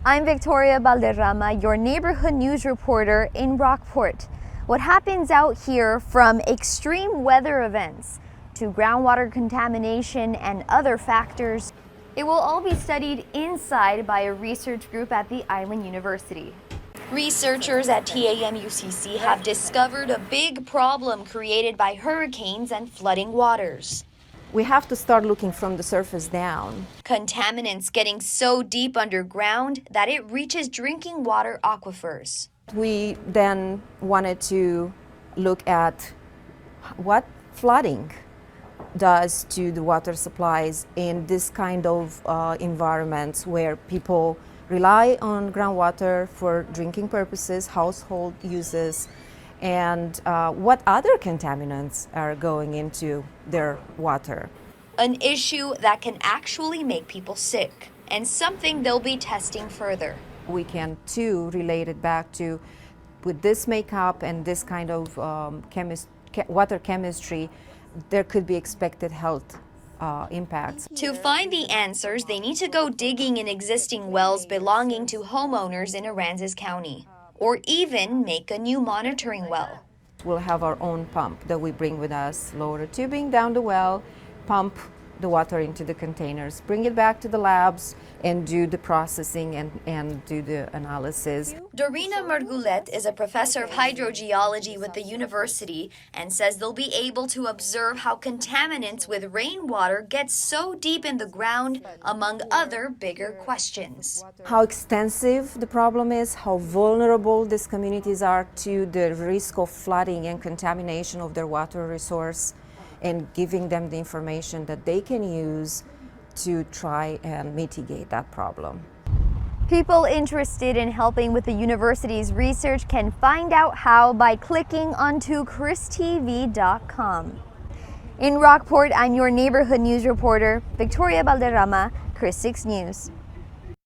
I'm Victoria Valderrama, your neighborhood news reporter in Rockport. What happens out here, from extreme weather events to groundwater contamination and other factors, it will all be studied inside by a research group at the Island University. Researchers at TAMUCC have discovered a big problem created by hurricanes and flooding waters. We have to start looking from the surface down. Contaminants getting so deep underground that it reaches drinking water aquifers. We then wanted to look at what flooding does to the water supplies in this kind of environments where people rely on groundwater for drinking purposes, household uses, and what other contaminants are going into their water. An issue that can actually make people sick, and something they'll be testing further. We can too relate it back to, with this makeup and this kind of water chemistry, there could be expected health impacts. To find the answers, they need to go digging in existing wells belonging to homeowners in Aransas County, or even make a new monitoring well. We'll have our own pump that we bring with us, lower the tubing down the well, pump the water into the containers, bring it back to the labs, and do the processing and do the analysis. Dorina Margulet is a professor of hydrogeology with the university and says they'll be able to observe how contaminants with rainwater get so deep in the ground, among other bigger questions. How extensive the problem is, how vulnerable these communities are to the risk of flooding and contamination of their water resource, and giving them the information that they can use to try and mitigate that problem. People interested in helping with the university's research can find out how by clicking onto christv.com. In Rockport, I'm your neighborhood news reporter, Victoria Valderrama, Chris 6 News.